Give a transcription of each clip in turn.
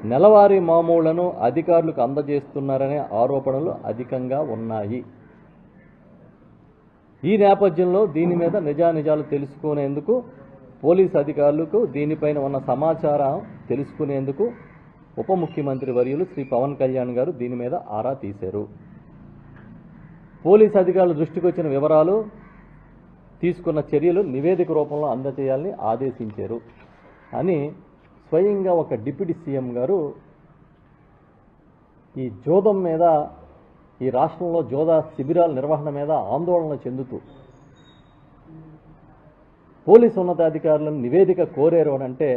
నెలవారీ మామూళ్లను అధికారులకు అందజేస్తున్నారనే ఆరోపణలు అధికంగా ఉన్నాయి. ఈ నేపథ్యంలో దీని మీద నిజానిజాలు తెలుసుకునేందుకు పోలీసు అధికారులకు దీనిపైన ఉన్న సమాచారం తెలుసుకునేందుకు ఉప ముఖ్యమంత్రి వర్యులు శ్రీ పవన్ కళ్యాణ్ గారు దీని మీద ఆరా తీశారు. పోలీసు అధికారుల దృష్టికి వచ్చిన వివరాలు, తీసుకున్న చర్యలు నివేదిక రూపంలో అందజేయాలని ఆదేశించారు అని స్వయంగా ఒక డిప్యూటీ సీఎం గారు ఈ జోదం మీద, ఈ రాష్ట్రంలో జోదా శిబిరాల నిర్వహణ మీద ఆందోళన చెందుతూ పోలీసు ఉన్నతాధికారులను నివేదిక కోరారు అని అంటే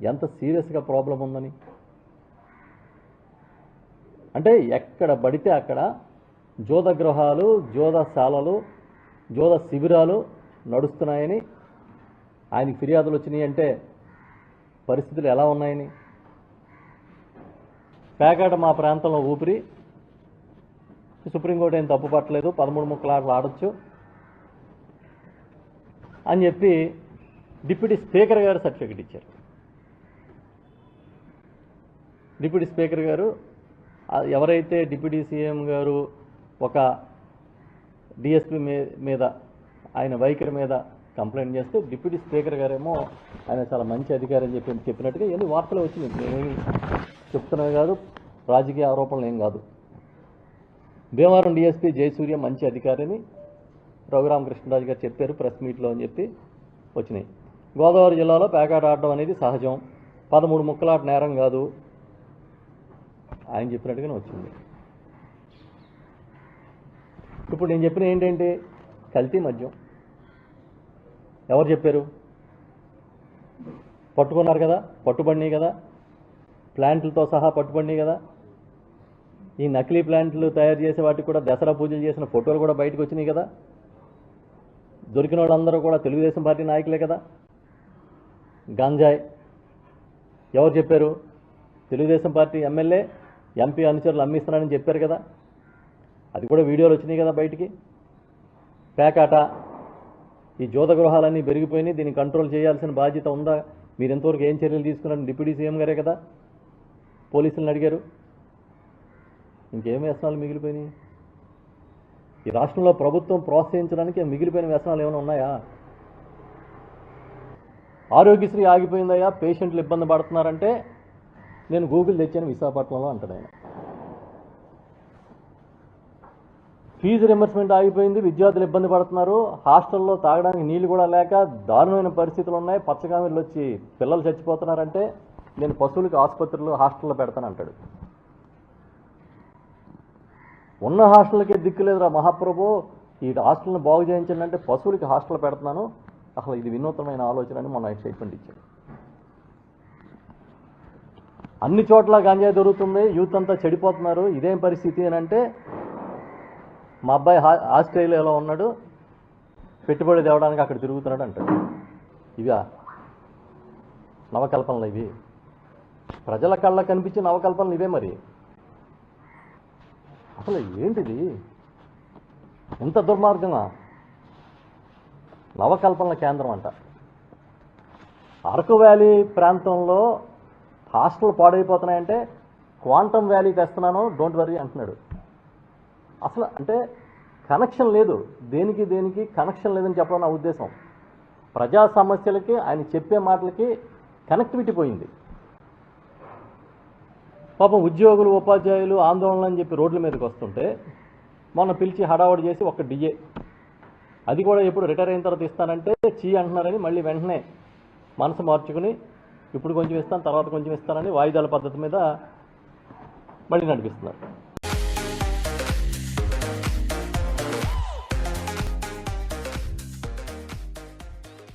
ఎంత సీరియస్గా ప్రాబ్లం ఉందని. అంటే ఎక్కడ పడితే అక్కడ జోద గృహాలు, జోదశాలలు, జోద శిబిరాలు నడుస్తున్నాయని ఆయనకి ఫిర్యాదులు వచ్చినాయి. అంటే పరిస్థితులు ఎలా ఉన్నాయని, పేకాట మా ప్రాంతంలో ఊపిరి, సుప్రీంకోర్టు ఏం తప్పు పట్టలేదు, 13 ముక్కల ఆటలు ఆడొచ్చు అని చెప్పి డిప్యూటీ స్పీకర్ గారు సర్టిఫికెట్ ఇచ్చారు. డిప్యూటీ స్పీకర్ గారు ఎవరైతే డిప్యూటీ సీఎం గారు ఒక డిఎస్పీ మీద ఆయన వైఖరి మీద కంప్లైంట్ చేస్తే డిప్యూటీ స్పీకర్ గారేమో ఆయన చాలా మంచి అధికారి అని చెప్పినట్టుగా ఎన్ని వార్తలు వచ్చినాయి. నేనేమి చెప్తున్నవి కాదు, రాజకీయ ఆరోపణలు ఏం కాదు. భీమవరం డిఎస్పీ జయసూర్య మంచి అధికారిని రఘురామకృష్ణరాజు గారు చెప్పారు ప్రెస్ మీట్లో అని చెప్పి వచ్చినాయి. గోదావరి జిల్లాలో పేకాట ఆడడం అనేది సహజం, 13 ముక్కలాట నేరం కాదు ఆయన చెప్పినట్టుగానే వచ్చింది. ఇప్పుడు నేను చెప్పిన ఏంటంటే కల్తీ మద్యం. ఎవరు చెప్పారు? పట్టుకున్నారు కదా, పట్టుబడినాయి కదా, ప్లాంట్లతో సహా పట్టుబడినాయి కదా. ఈ నకిలీ ప్లాంట్లు తయారు చేసే వాటికి కూడా దసరా పూజలు చేసిన ఫోటోలు కూడా బయటకు వచ్చినాయి కదా. దొరికిన వాళ్ళందరూ కూడా తెలుగుదేశం పార్టీ నాయకులే కదా. గంజాయి ఎవరు చెప్పారు? తెలుగుదేశం పార్టీ ఎమ్మెల్యే, ఎంపీ అనుచరులు అమ్మిస్తున్నారని చెప్పారు కదా. అది కూడా వీడియోలు వచ్చినాయి కదా బయటికి. పేకాట, ఈ జోద గృహాలన్నీ పెరిగిపోయినాయి, దీన్ని కంట్రోల్ చేయాల్సిన బాధ్యత ఉందా, మీరు ఎంతవరకు ఏం చర్యలు తీసుకున్నారని డిప్యూటీ సీఎం గారే కదా పోలీసులను అడిగారు. ఇంకేం వ్యసనాలు మిగిలిపోయినాయి? ఈ రాష్ట్రంలో ప్రభుత్వం ప్రోత్సహించడానికి మిగిలిపోయిన వ్యసనాలు ఏమైనా ఉన్నాయా? ఆరోగ్యశ్రీ ఆగిపోయిందయ్యా, పేషెంట్లు ఇబ్బంది పడుతున్నారంటే నేను గూగుల్ తెచ్చాను విశాఖపట్నంలో అంటాడు ఆయన. ఫీజు రింబర్స్మెంట్ ఆగిపోయింది, విద్యార్థులు ఇబ్బంది పడుతున్నారు, హాస్టల్లో తాగడానికి నీళ్లు కూడా లేక దారుణమైన పరిస్థితులు ఉన్నాయి, పచ్చకామెర్లు వచ్చి పిల్లలు చచ్చిపోతున్నారంటే నేను పశువులకి ఆసుపత్రులు, హాస్టల్లో పెడతానంటాడు. ఉన్న హాస్టల్కే దిక్కు లేదురా మహాప్రభు, ఈ హాస్టల్ని బాగు చేయించండి అంటే పశువులకి హాస్టల్ పెడుతున్నాను. అసలు ఇది వినూత్నమైన ఆలోచన అని మొన్న స్టేట్మెంట్ ఇచ్చాడు. అన్ని చోట్ల గంజాయి దొరుకుతుంది, యూత్ అంతా చెడిపోతున్నారు, ఇదేం పరిస్థితి అని అంటే మా అబ్బాయి ఆస్ట్రేలియాలో ఉన్నాడు, పెట్టుబడి తేవడానికి అక్కడ తిరుగుతున్నాడు అంటాడు. ఇవా నవకల్పనలు? ఇవి ప్రజల కళ్ళ కనిపించే నవకల్పనలు ఇవే. మరి అసలు ఏంటిది? ఎంత దుర్మార్గమా? నవకల్పనల కేంద్రం అంట. అరకు వ్యాలీ ప్రాంతంలో హాస్టల్ పాడైపోతున్నాయంటే క్వాంటమ్ వ్యాలీ తెస్తున్నాను, డోంట్ వరీ అంటున్నాడు. అసలు అంటే కనెక్షన్ లేదు, దేనికి కనెక్షన్ లేదని చెప్పడం నా ఉద్దేశం. ప్రజా సమస్యలకి ఆయన చెప్పే మాటలకి కనెక్టివిటీ పోయింది. పాపం ఉద్యోగులు, ఉపాధ్యాయులు ఆందోళన అని చెప్పి రోడ్ల మీదకి వస్తుంటే మొన్న పిలిచి హడావడి చేసి ఒక డిఏ, అది కూడా ఎప్పుడు రిటైర్ అయిన తర్వాత ఇస్తానంటే చీ అంటున్నారని మళ్ళీ వెంటనే మనసు మార్చుకుని ఇప్పుడు కొంచెం ఇస్తాను, తర్వాత కొంచెం ఇస్తానని వాయిదాల పద్ధతి మీద మళ్ళీ నడిపిస్తున్నారు.